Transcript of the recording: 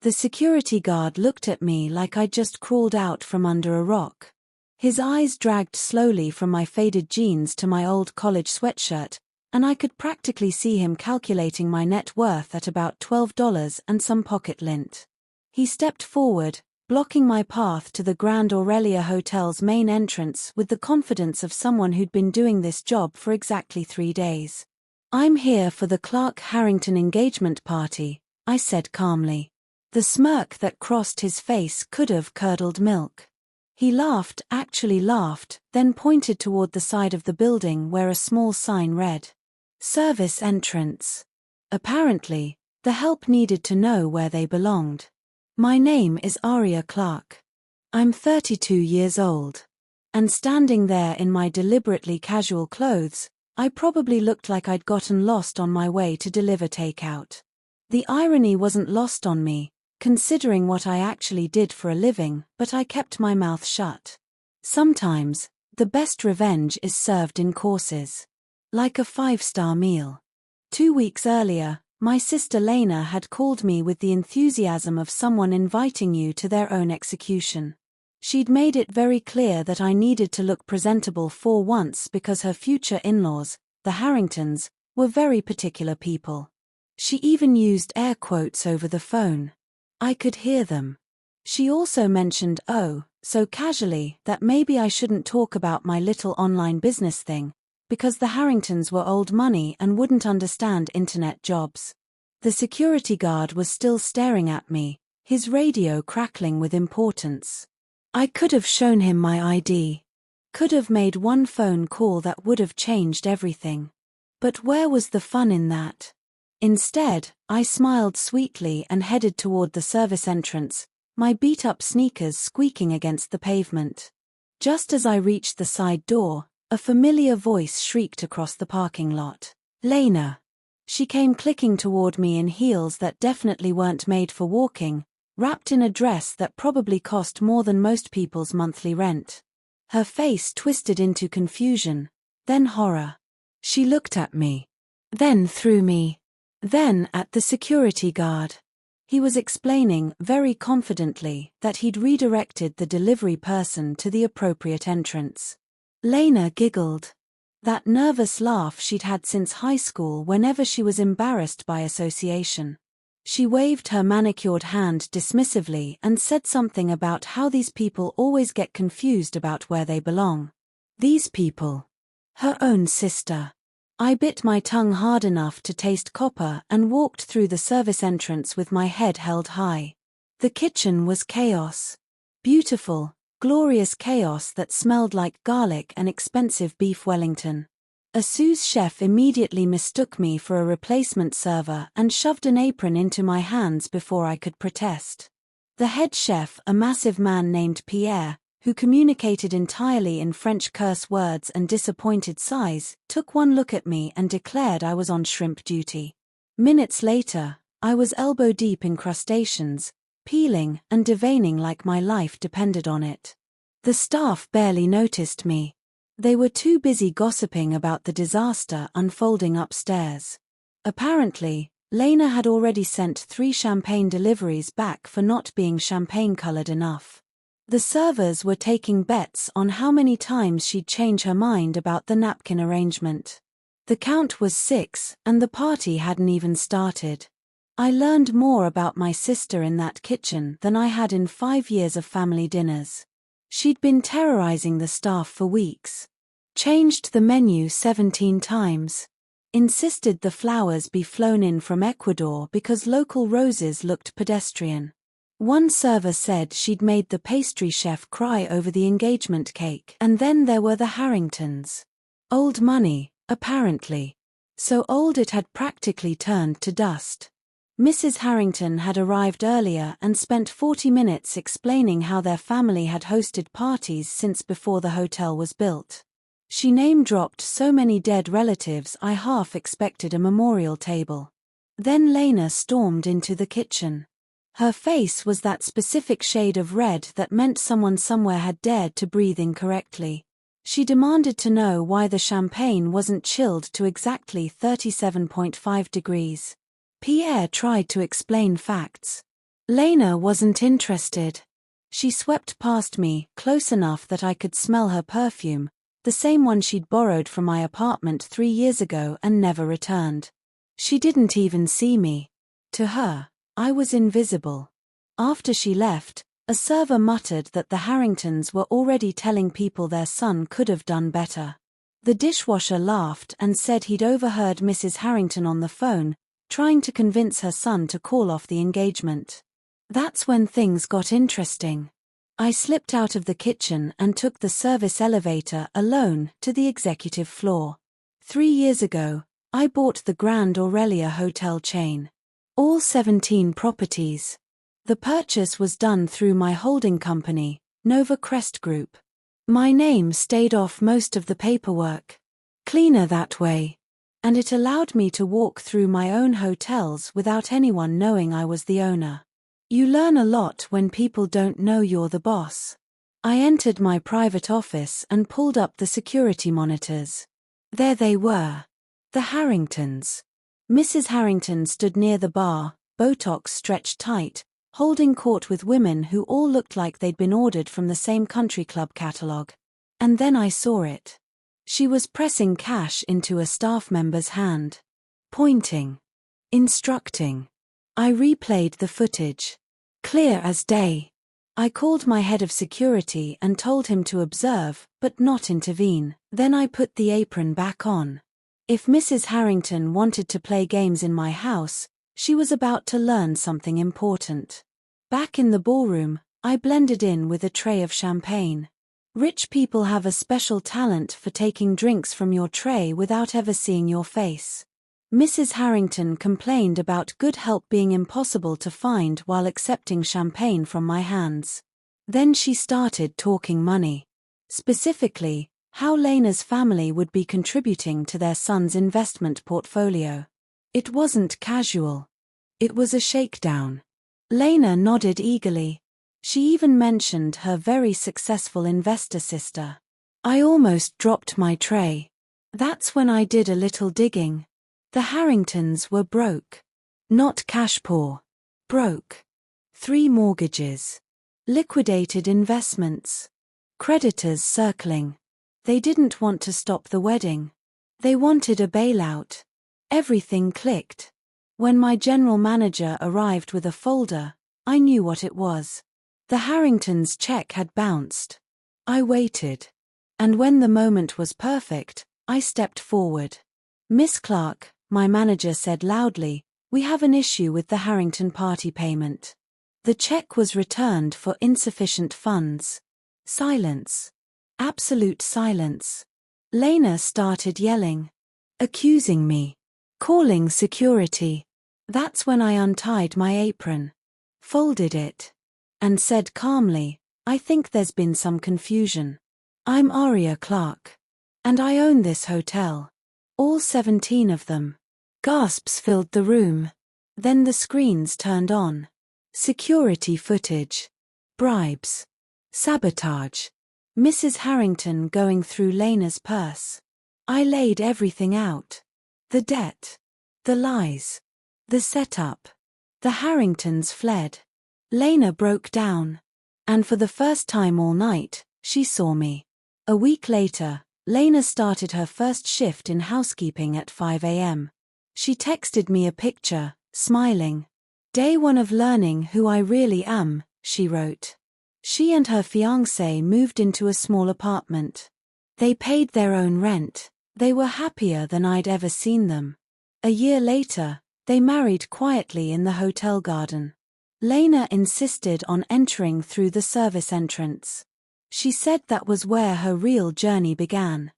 The security guard looked at me like I'd just crawled out from under a rock. His eyes dragged slowly from my faded jeans to my old college sweatshirt, and I could practically see him calculating my net worth at about $12 and some pocket lint. He stepped forward, blocking my path to the Grand Aurelia Hotel's main entrance with the confidence of someone who'd been doing this job for exactly 3 days. "I'm here for the Clark Harrington engagement party," I said calmly. The smirk that crossed his face could have curdled milk. He laughed, actually laughed, then pointed toward the side of the building where a small sign read, "Service entrance." Apparently, the help needed to know where they belonged. "My name is Aria Clark. I'm 32 years old." And standing there in my deliberately casual clothes, I probably looked like I'd gotten lost on my way to deliver takeout. The irony wasn't lost on me, considering what I actually did for a living, but I kept my mouth shut. Sometimes, the best revenge is served in courses. Like a 5-star meal. 2 weeks earlier, my sister Lena had called me with the enthusiasm of someone inviting you to their own execution. She'd made it very clear that I needed to look presentable for once because her future in-laws, the Harringtons, were very particular people. She even used air quotes over the phone. I could hear them. She also mentioned, so casually, that maybe I shouldn't talk about my little online business thing, because the Harringtons were old money and wouldn't understand internet jobs. The security guard was still staring at me, his radio crackling with importance. I could have shown him my ID. Could have made one phone call that would have changed everything. But where was the fun in that? Instead, I smiled sweetly and headed toward the service entrance, my beat-up sneakers squeaking against the pavement. Just as I reached the side door, a familiar voice shrieked across the parking lot. "Lena!" She came clicking toward me in heels that definitely weren't made for walking, wrapped in a dress that probably cost more than most people's monthly rent. Her face twisted into confusion, then horror. She looked at me. Then through me. Then at the security guard. He was explaining, very confidently, that he'd redirected the delivery person to the appropriate entrance. Lena giggled. That nervous laugh she'd had since high school whenever she was embarrassed by association. She waved her manicured hand dismissively and said something about how these people always get confused about where they belong. These people. Her own sister. I bit my tongue hard enough to taste copper and walked through the service entrance with my head held high. The kitchen was chaos. Beautiful, glorious chaos that smelled like garlic and expensive beef Wellington. A sous chef immediately mistook me for a replacement server and shoved an apron into my hands before I could protest. The head chef, a massive man named Pierre, who communicated entirely in French curse words and disappointed sighs, took one look at me and declared I was on shrimp duty. Minutes later, I was elbow-deep in crustaceans, peeling and deveining like my life depended on it. The staff barely noticed me. They were too busy gossiping about the disaster unfolding upstairs. Apparently, Lena had already sent 3 champagne deliveries back for not being champagne-colored enough. The servers were taking bets on how many times she'd change her mind about the napkin arrangement. The count was 6, and the party hadn't even started. I learned more about my sister in that kitchen than I had in 5 years of family dinners. She'd been terrorizing the staff for weeks. Changed the menu 17 times. Insisted the flowers be flown in from Ecuador because local roses looked pedestrian. One server said she'd made the pastry chef cry over the engagement cake. And then there were the Harringtons. Old money, apparently. So old it had practically turned to dust. Mrs. Harrington had arrived earlier and spent 40 minutes explaining how their family had hosted parties since before the hotel was built. She name-dropped so many dead relatives I half expected a memorial table. Then Lena stormed into the kitchen. Her face was that specific shade of red that meant someone somewhere had dared to breathe incorrectly. She demanded to know why the champagne wasn't chilled to exactly 37.5 degrees. Pierre tried to explain facts. Lena wasn't interested. She swept past me, close enough that I could smell her perfume, the same one she'd borrowed from my apartment 3 years ago and never returned. She didn't even see me. To her, I was invisible. After she left, a server muttered that the Harringtons were already telling people their son could have done better. The dishwasher laughed and said he'd overheard Mrs. Harrington on the phone, trying to convince her son to call off the engagement. That's when things got interesting. I slipped out of the kitchen and took the service elevator alone to the executive floor. 3 years ago, I bought the Grand Aurelia hotel chain. All 17 properties. The purchase was done through my holding company, Nova Crest Group. My name stayed off most of the paperwork. Cleaner that way. And it allowed me to walk through my own hotels without anyone knowing I was the owner. You learn a lot when people don't know you're the boss. I entered my private office and pulled up the security monitors. There they were. The Harringtons. Mrs. Harrington stood near the bar, Botox stretched tight, holding court with women who all looked like they'd been ordered from the same country club catalogue. And then I saw it. She was pressing cash into a staff member's hand. Pointing. Instructing. I replayed the footage. Clear as day. I called my head of security and told him to observe, but not intervene. Then I put the apron back on. If Mrs. Harrington wanted to play games in my house, she was about to learn something important. Back in the ballroom, I blended in with a tray of champagne. Rich people have a special talent for taking drinks from your tray without ever seeing your face. Mrs. Harrington complained about good help being impossible to find while accepting champagne from my hands. Then she started talking money. Specifically, how Lena's family would be contributing to their son's investment portfolio. It wasn't casual. It was a shakedown. Lena nodded eagerly. She even mentioned her very successful investor sister. I almost dropped my tray. That's when I did a little digging. The Harringtons were broke. Not cash poor. Broke. 3 mortgages. Liquidated investments. Creditors circling. They didn't want to stop the wedding. They wanted a bailout. Everything clicked. When my general manager arrived with a folder, I knew what it was. The Harringtons' check had bounced. I waited. And when the moment was perfect, I stepped forward. Miss Clark, my manager said loudly, we have an issue with the Harrington party payment. The check was returned for insufficient funds. Silence. Absolute silence. Lena started yelling. Accusing me. Calling security. That's when I untied my apron. Folded it. And said calmly, I think there's been some confusion. I'm Arya Clark. And I own this hotel. All 17 of them. Gasps filled the room. Then the screens turned on. Security footage. Bribes. Sabotage. Mrs. Harrington going through Lena's purse. I laid everything out. The debt. The lies. The setup. The Harringtons fled. Lena broke down. And for the first time all night, she saw me. A week later, Lena started her first shift in housekeeping at 5 a.m. She texted me a picture, smiling. Day 1 of learning who I really am, she wrote. She and her fiancé moved into a small apartment. They paid their own rent. They were happier than I'd ever seen them. A year later, they married quietly in the hotel garden. Lena insisted on entering through the service entrance. She said that was where her real journey began.